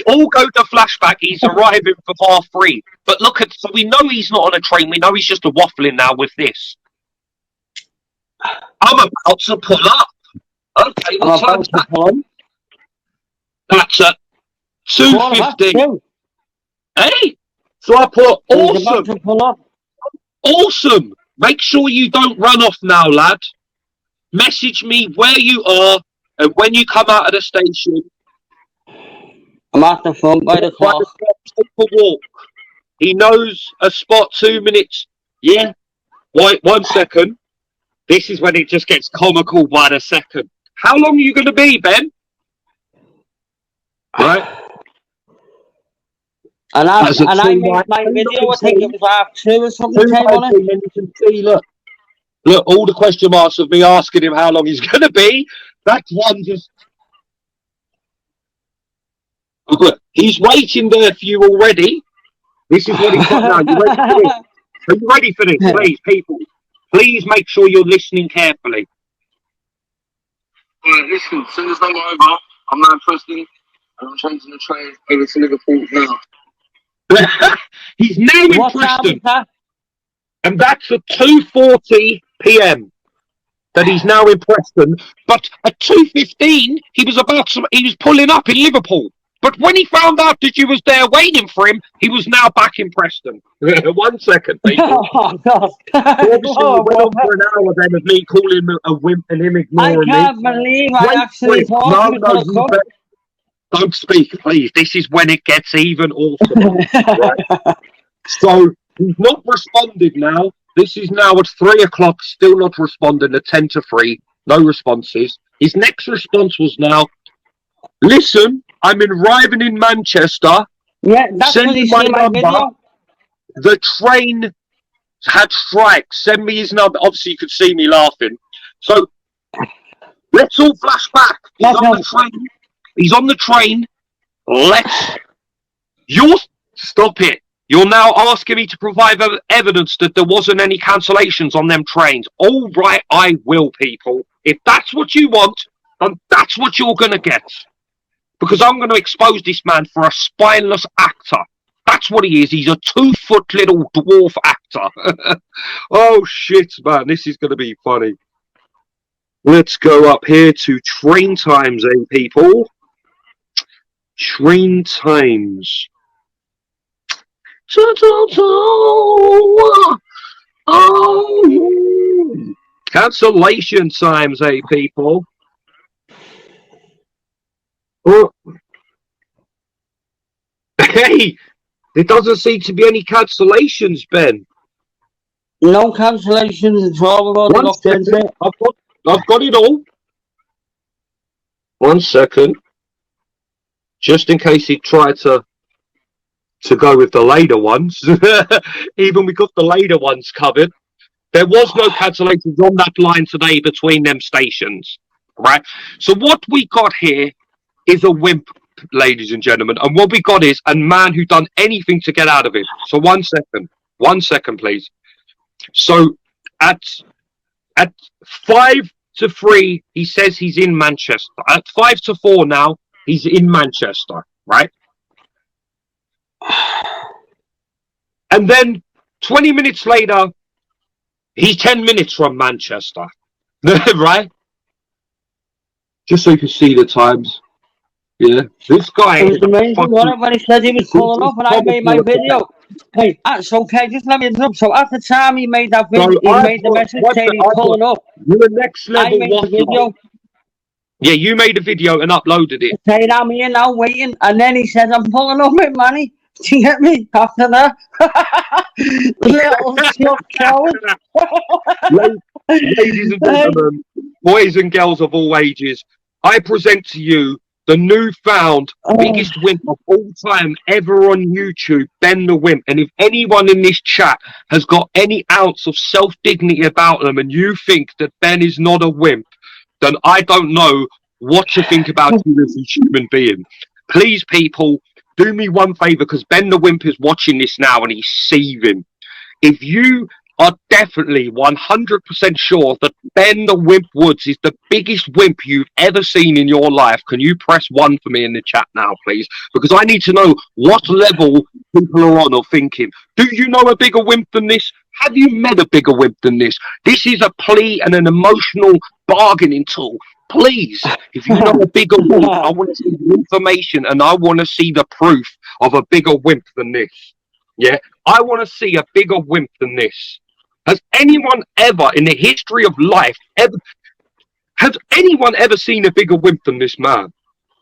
all go to flashback. He's arriving for 3:30. But look at, so we know he's not on a train. We know he's just a waffling now with this. I'm about to pull up. Okay, what time's that? That's at 2:15. Hey, so I put awesome. Awesome. Make sure you don't run off now, lad. Message me where you are and when you come out of the station. I'm at the front by the clock. Take a walk. He knows a spot 2 minutes. Yeah. Wait, 1 second. This is when it just gets comical by the second. How long are you going to be, Ben? Right. And I made my video, I think it was half 2 or something came on it. And you can see, look, all the question marks of me asking him how long he's going to be. That's one just... Look, he's waiting there for you already. This is what he's got now. You ready for this? Are you ready for this? Please, people. Please make sure you're listening carefully. Listen, send this number over. I'm now Preston. I'm changing the train over to Liverpool now. He's now in Preston. And that's at 2:40 p.m. that he's now in Preston. But at 2:15, he was pulling up in Liverpool. But when he found out that you was there waiting for him, he was now back in Preston. 1 second, people. Oh, God. Obviously, went on for an hour then of me calling him a wimp and him ignoring me. I can't believe I actually thought you could have come. Don't speak, please. This is when it gets even awesome. Right? So, he's not responded now. This is now at 3 o'clock, still not responding at 10 to 3. No responses. His next response was now, listen, I'm arriving in Manchester. Yeah, that's when you see my video. The train had strikes. Send me his number. Obviously, you could see me laughing. So, let's all flash back. He's on the train. He's on the train. Stop it. You're now asking me to provide evidence that there wasn't any cancellations on them trains. All right, I will, people. If that's what you want, then that's what you're going to get. Because I'm going to expose this man for a spineless actor. That's what he is. He's a 2-foot little dwarf actor. Oh, shit, man. This is going to be funny. Let's go up here to train times, people. Train times. Oh, cancellation times, people. Oh. Hey, there doesn't seem to be any cancellations, Ben. No cancellations at all. I've got it all. 1 second. Just in case he tried to go with the later ones. Even we got the later ones covered. There was no cancellations on that line today between them stations. Right? So what we got here is a wimp, ladies and gentlemen. And what we got is a man who done anything to get out of it. So 1 second. 1 second, please. So at 5 to 3, he says he's in Manchester. At 5 to 4 now, he's in Manchester, right? And then 20 minutes later, he's 10 minutes from Manchester, right? Just so you can see the times. Yeah, this guy. It was amazing, when he said he was pulling up and I made my video. Hey, that's okay, just let me interrupt. So at the time he made that video, he made the message saying he's pulling up. You're next level. I made the video. Yeah, you made a video and uploaded it. Saying I'm here now waiting, and then he says I'm pulling up with money. Do you get me? After that, little Ladies and gentlemen, boys and girls of all ages, I present to you the newfound biggest wimp of all time ever on YouTube, Ben the Wimp. And if anyone in this chat has got any ounce of self-dignity about them and you think that Ben is not a wimp, then I don't know what to think about you as a human being. Please, people, do me one favour, because Ben the Wimp is watching this now and he's seething. If you are definitely 100% sure that Ben the Wimp Woods is the biggest wimp you've ever seen in your life. Can you press 1 for me in the chat now, please? Because I need to know what level people are on or thinking. Do you know a bigger wimp than this? Have you met a bigger wimp than this? This is a plea and an emotional bargaining tool. Please, if you know a bigger wimp, I want to see the information and I want to see the proof of a bigger wimp than this. Yeah, I want to see a bigger wimp than this. Has anyone ever in the history of life has anyone ever seen a bigger wimp than this man?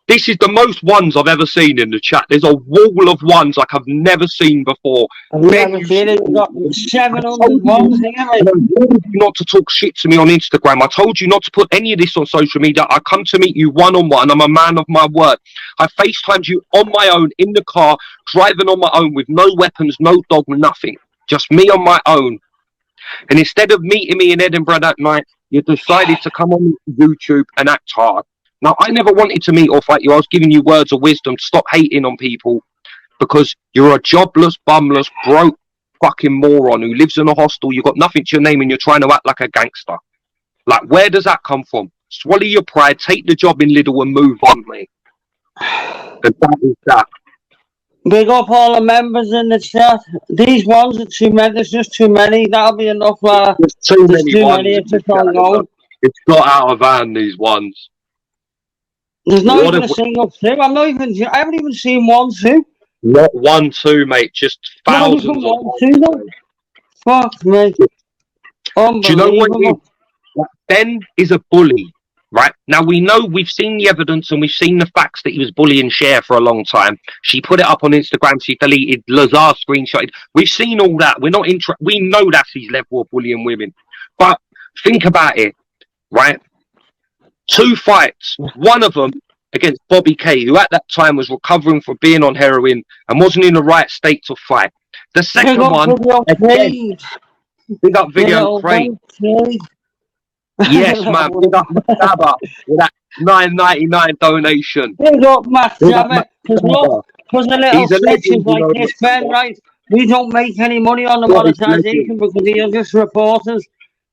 This is the most ones I've ever seen in the chat. There's a wall of ones like I've never seen before. I've never seen it. We've got 700 ones here, mate. I told you not to talk shit to me on Instagram. I told you not to put any of this on social media. I come to meet you one-on-one. I'm a man of my word. I FaceTimed you on my own in the car, driving on my own with no weapons, no dog, nothing. Just me on my own. And instead of meeting me in Edinburgh that night, you decided to come on YouTube and act hard. Now, I never wanted to meet or fight you. I was giving you words of wisdom. Stop hating on people because you're a jobless, bumless, broke fucking moron who lives in a hostel. You've got nothing to your name and you're trying to act like a gangster. Like, where does that come from? Swallow your pride, take the job in Lidl and move on, mate. And that is that. Big up all the members in the chat. These ones are too many. There's just too many. That'll be enough. There's too There's many too ones. many. It's just ongoing. It's got out of hand, these ones. There's not What even a if- single 2. I haven't even seen 1, 2. Not 1, 2, mate. Just Not thousands even of 1, 2, though. Fuck me. Do you know what it Unbelievable. is? Ben is a bully, right? Now, we know we've seen the evidence and we've seen the facts that he was bullying Cher for a long time. She put it up on Instagram. She deleted. Lazar screenshotted. We've seen all that. We're not we know that's his level of bullying women. But think about it, right? 2 fights. One of them against Bobby K, who at that time was recovering from being on heroin and wasn't in the right state to fight. The second one, again, big up Video Crate. Yes, man. Big up Mattaba with that $9.99 donation. Big up Matt Big up Jabber. Because look, because the little He's a legend, snitches like you know, this, Ben, right? We don't make any money on the God, he's monetization because they are just reporters.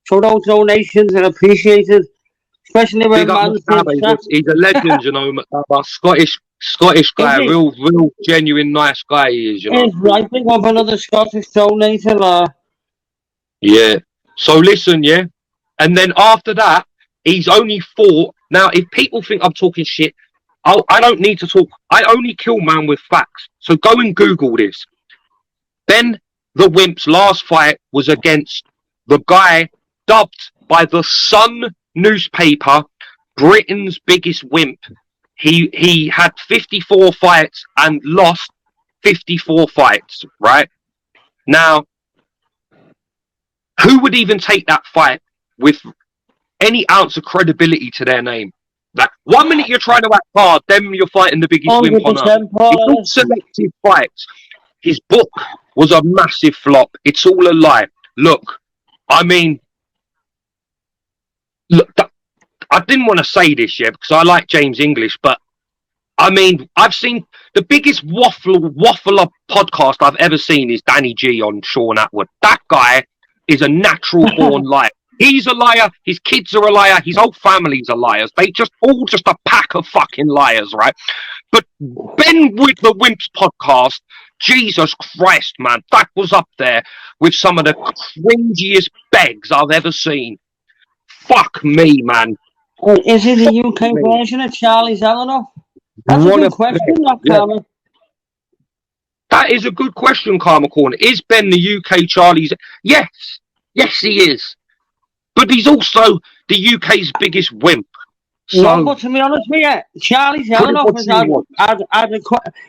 So those donations are appreciated. Especially when Big up man's Mattaba. He's a legend, you know, Mattaba. Scottish guy, Is he? real genuine, nice guy he is, you know. Is right. Big up another Scottish donator. Yeah. So listen, yeah. And then after that, he's only fought. Now, if people think I'm talking shit, I don't need to talk. I only kill man with facts. So go and Google this. Ben the Wimp's last fight was against the guy dubbed by the Sun newspaper Britain's biggest wimp. He had 54 fights and lost 54 fights, right? Now, who would even take that fight with any ounce of credibility to their name? Like, 1 minute you're trying to act hard, then you're fighting the biggest wimp on earth. It's all selective fights. His book was a massive flop. It's all a lie. Look, I mean, look, I didn't want to say this yet because I like James English, but I mean, I've seen the biggest waffler podcast I've ever seen is Danny G on Sean Atwood. That guy is a natural born liar. He's a liar. His kids are a liar. His whole family's a liars. They just all just a pack of fucking liars, right? But Ben with the Wimps podcast, Jesus Christ, man, that was up there with some of the cringiest begs I've ever seen. Fuck me, man. Is he the UK version of Charlie Zelenoff? That's a good question, Karma. That is a good question, Karma Corner. Is Ben the UK Charlie's? Yes. Yes, he is. But he's also the UK's biggest wimp. So, no, but to be honest with you, Charlie Zelenoff has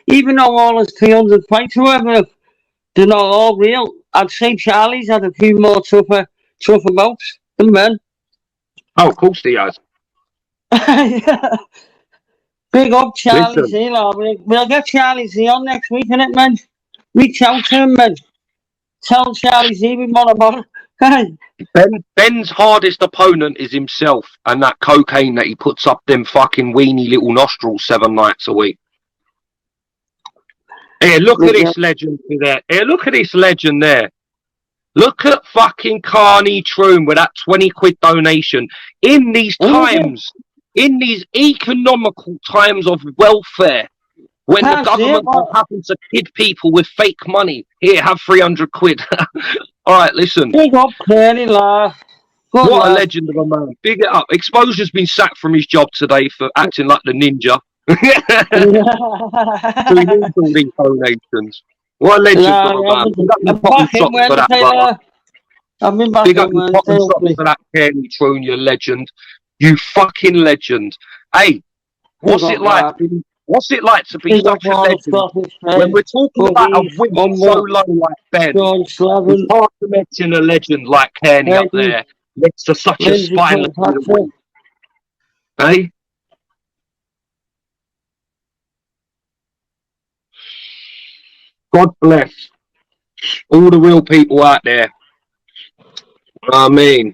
even though all his 300 fights, however, they're not all real, I'd say Charlie's had a few more tougher bouts than men. Oh, of course he has. Big up Charlie Z, we'll get Charlie Z on next week, innit, man? Reach out to him, man. Tell Charlie Z we want him on. Ben's hardest opponent is himself and that cocaine that he puts up them fucking weeny little nostrils 7 nights a week. Here, look at this legend there. Here, look at this legend there. Look at fucking Carney Troon with that 20 quid donation. In these times, in these economical times of welfare, when the government are having to kid people with fake money. Here, have 300 quid. All right, listen. Big up, Kearney, laugh. What a legend of a man. Big it up. Exposure's been sacked from his job today for acting like the ninja. So he needs all these donations. What a legend of a man. Big up your cotton socks for that, brother. I've been back Big up your cotton socks for that, Kearney Troon, you legend. You fucking legend. Hey, what's it like? What's it like to be such a legend when we're talking about a wimp so low like Ben? It's hard to mention a legend like Kearney up there next to such a spineless wimp. Hey? God bless all the real people out there. I mean,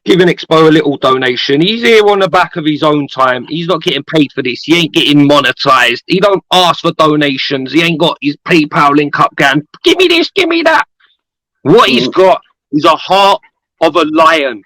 giving Expo a little donation. He's here on the back of his own time. He's not getting paid for this. He ain't getting monetized. He don't ask for donations. He ain't got his PayPal link up going, give me this, give me that. What he's got is a heart of a lion.